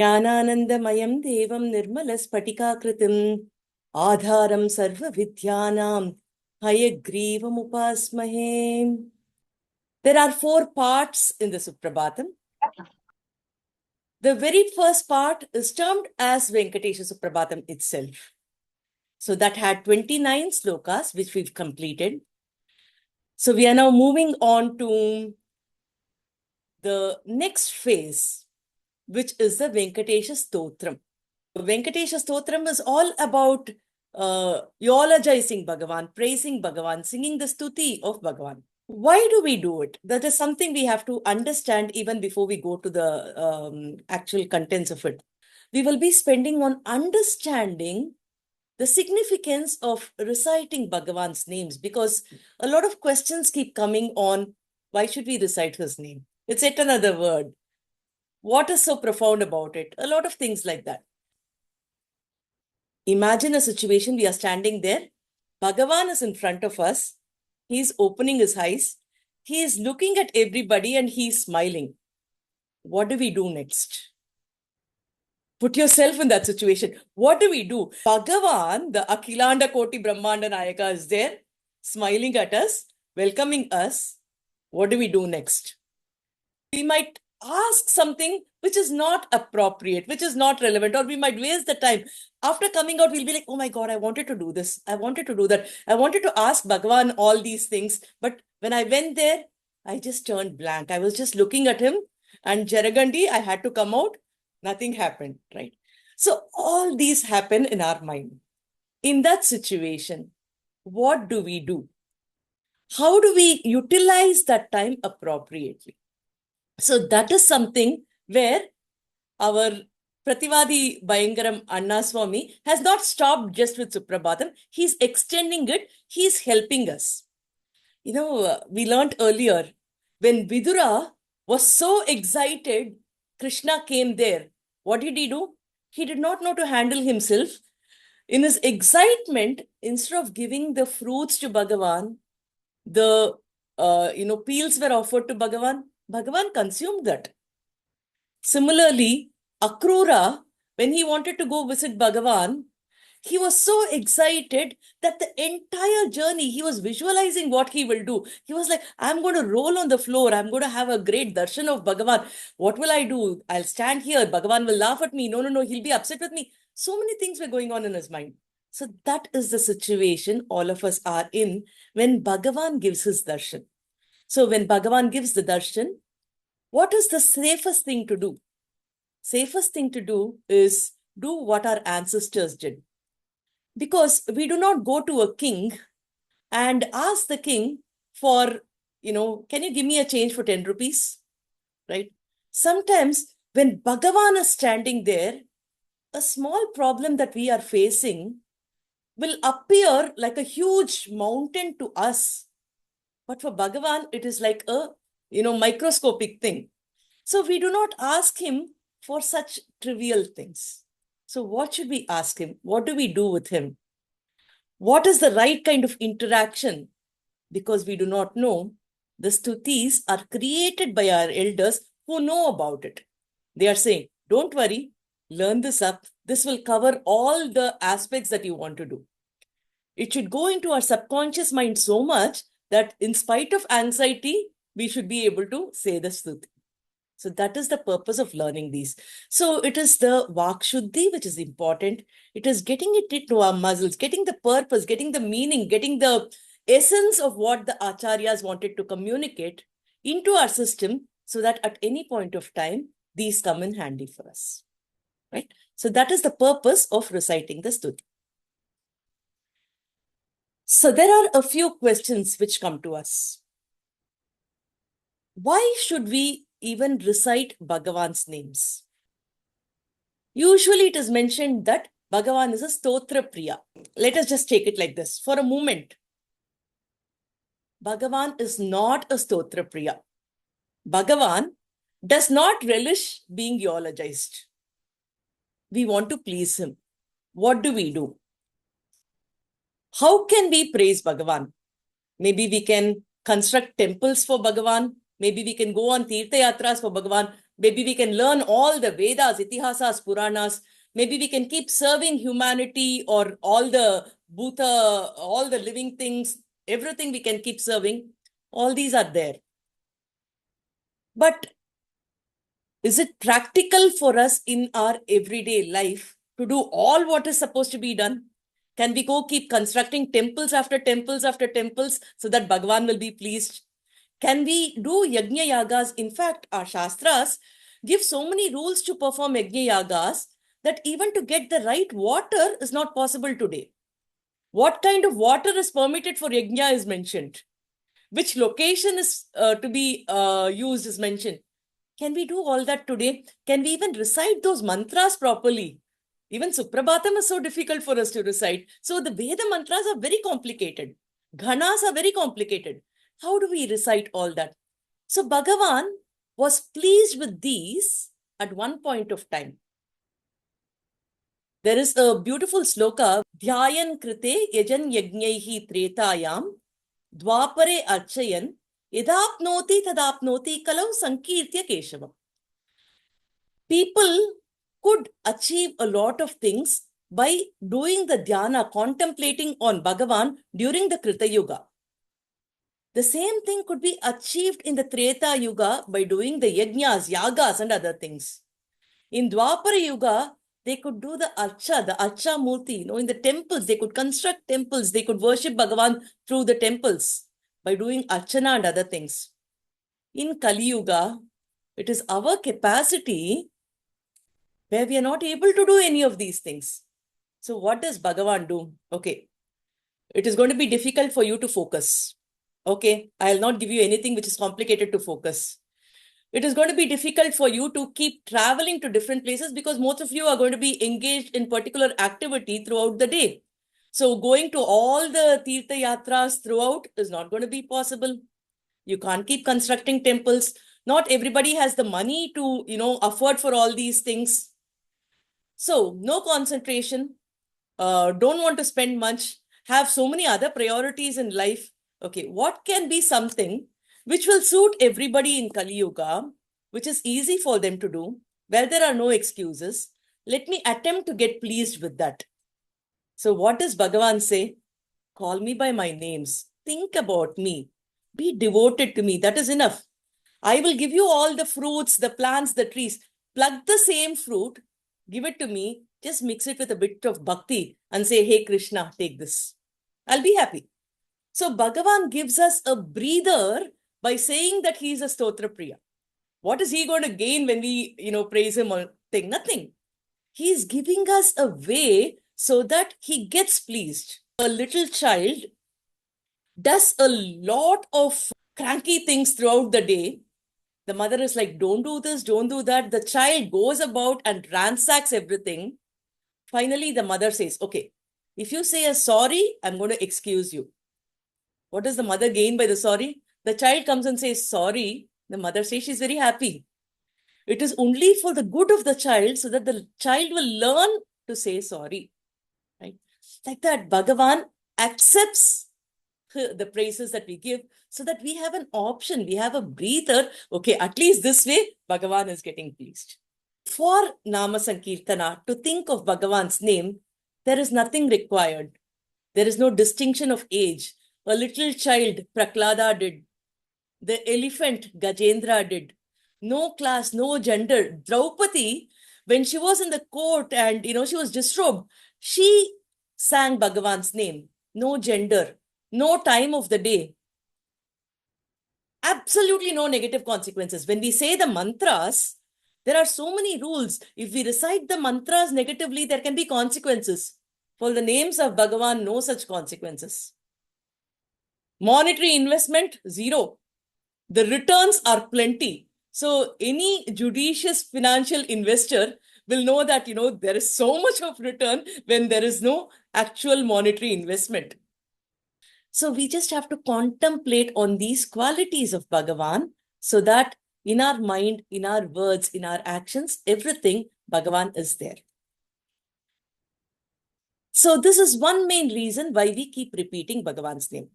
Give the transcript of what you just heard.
ज्ञानानन्दमयं देवं निर्मलस्फटिकाकृतिम् आधारं सर्वविद्यानां हयग्रीवमुपास्महे. There are 4 parts in the Suprabhatam. The very first part is termed as Venkatesha Suprabhatam itself. So that had 29 slokas, which we've completed. So we are now moving on to the next phase, which is the Venkatesha Stotram. Venkatesha Stotram is all about eulogizing Bhagavan, praising Bhagavan, singing the stuti of Bhagavan. Why do we do it? That is something we have to understand even before we go to the actual contents of it. We will be spending on understanding the significance of reciting Bhagavan's names, because a lot of questions keep coming on why should we recite his name? It's yet another word. What is so profound about it? A lot of things like that. Imagine a situation, we are standing there. Bhagavan is in front of us. He's opening his eyes. He is looking at everybody and he's smiling. What do we do next? Put yourself in that situation. What do we do? Bhagavan, the Akhilanda Koti Brahmanda Nayaka, is there, smiling at us, welcoming us. What do we do next? We might ask something which is not appropriate, which is not relevant, or we might waste the time. After coming out, we'll be like, oh my God, I wanted to do this. I wanted to do that. I wanted to ask Bhagavan all these things. But when I went there, I just turned blank. I was just looking at him and Jaragandi, I had to come out. Nothing happened, right? So all these happen in our mind. In that situation, what do we do? How do we utilize that time appropriately? So that is something where our Prativadi Bayangaram Anna Swami has not stopped just with Suprabhatam. He's extending it. He's helping us. You know, we learned earlier when Vidura was so excited, Krishna came there. What did he do? He did not know to handle himself. In his excitement, instead of giving the fruits to Bhagavan, the peels were offered to Bhagavan. Bhagavan consumed that. Similarly, Akrura, when he wanted to go visit Bhagavan, he was so excited that the entire journey, he was visualizing what he will do. He was like, I'm going to roll on the floor. I'm going to have a great darshan of Bhagavan. What will I do? I'll stand here. Bhagavan will laugh at me. No. He'll be upset with me. So many things were going on in his mind. So that is the situation all of us are in when Bhagavan gives his darshan. So when Bhagavan gives the darshan, what is the safest thing to do? Safest thing to do is do what our ancestors did. Because we do not go to a king and ask the king for, can you give me a change for 10 rupees? Right? Sometimes when Bhagavan is standing there, a small problem that we are facing will appear like a huge mountain to us. But for Bhagavan, it is like a, microscopic thing. So we do not ask him for such trivial things. So what should we ask him? What do we do with him? What is the right kind of interaction? Because we do not know, the stutis are created by our elders who know about it. They are saying, don't worry, learn this up. This will cover all the aspects that you want to do. It should go into our subconscious mind so much that in spite of anxiety, we should be able to say the stuti. So that is the purpose of learning these. So it is the Vakshuddhi which is important. It is getting it into our muscles, getting the purpose, getting the meaning, getting the essence of what the Acharyas wanted to communicate into our system so that at any point of time, these come in handy for us. Right? So that is the purpose of reciting the stuti. So there are a few questions which come to us. Why should we even recite Bhagavan's names? Usually it is mentioned that Bhagavan is a stotra priya. Let us just take it like this for a moment. Bhagavan is not a stotra priya. Bhagavan does not relish being eulogized. We want to please him. What do we do? How can we praise Bhagavan? Maybe we can construct temples for Bhagavan. Maybe we can go on Tirtha Yatras for Bhagavan. Maybe we can learn all the Vedas, Itihasas, Puranas. Maybe we can keep serving humanity or all the Bhuta, all the living things, everything we can keep serving. All these are there. But is it practical for us in our everyday life to do all what is supposed to be done? Can we go keep constructing temples after temples after temples so that Bhagavan will be pleased? Can we do yajna yagas? In fact, our shastras give so many rules to perform yajna yagas that even to get the right water is not possible today. What kind of water is permitted for yajna is mentioned. Which location is to be used is mentioned. Can we do all that today? Can we even recite those mantras properly? Even Suprabhatam is so difficult for us to recite. So the Veda mantras are very complicated. Ghanas are very complicated. How do we recite all that? So Bhagavan was pleased with these at one point of time. There is a beautiful sloka, Dhyayan krite yajan yajnaihi tretayam, dvapare archayan, idapnoti tadapnoti kalau sankirtya keshavam. People could achieve a lot of things by doing the dhyana, contemplating on Bhagavan during the Krita Yuga. The same thing could be achieved in the Treta Yuga by doing the yajnas, yagas and other things. In Dwapara Yuga, they could do the Archa Murti. In the temples, they could construct temples. They could worship Bhagavan through the temples by doing Archana and other things. In Kali Yuga, it is our capacity where we are not able to do any of these things. So what does Bhagavan do? Okay, it is going to be difficult for you to focus. Okay, I'll not give you anything which is complicated to focus. It is going to be difficult for you to keep traveling to different places because most of you are going to be engaged in particular activity throughout the day. So going to all the Tirtha Yatras throughout is not going to be possible. You can't keep constructing temples. Not everybody has the money to, afford for all these things. So no concentration, don't want to spend much, have so many other priorities in life. Okay, what can be something which will suit everybody in Kali Yuga, which is easy for them to do, where there are no excuses? Let me attempt to get pleased with that. So what does Bhagavan say? Call me by my names. Think about me. Be devoted to me. That is enough. I will give you all the fruits, the plants, the trees. Pluck the same fruit, give it to me, just mix it with a bit of bhakti and say, hey, Krishna, take this. I'll be happy. So Bhagavan gives us a breather by saying that he is a Stotra Priya. What is he going to gain when we, praise him or thing? Nothing. He is giving us a way so that he gets pleased. A little child does a lot of cranky things throughout the day. The mother is like, don't do this, don't do that. The child goes about and ransacks everything. Finally, the mother says, okay, if you say a sorry, I'm going to excuse you. What does the mother gain by the sorry? The child comes and says sorry. The mother says she's very happy. It is only for the good of the child so that the child will learn to say sorry. Right? Like that, Bhagavan accepts the praises that we give so that we have an option, we have a breather. Okay, at least this way, Bhagavan is getting pleased. For Nama Sankirtana, to think of Bhagavan's name, there is nothing required. There is no distinction of age. A little child, Prahlada did. The elephant, Gajendra did. No class, no gender. Draupadi, when she was in the court and, she was disrobed, she sang Bhagavan's name. No gender, no time of the day. Absolutely no negative consequences. When we say the mantras, there are so many rules. If we recite the mantras negatively, there can be consequences. For the names of Bhagavan, no such consequences. Monetary investment, zero. The returns are plenty. So any judicious financial investor will know that, there is so much of return when there is no actual monetary investment. So we just have to contemplate on these qualities of Bhagavan so that in our mind, in our words, in our actions, everything, Bhagavan is there. So this is one main reason why we keep repeating Bhagavan's name.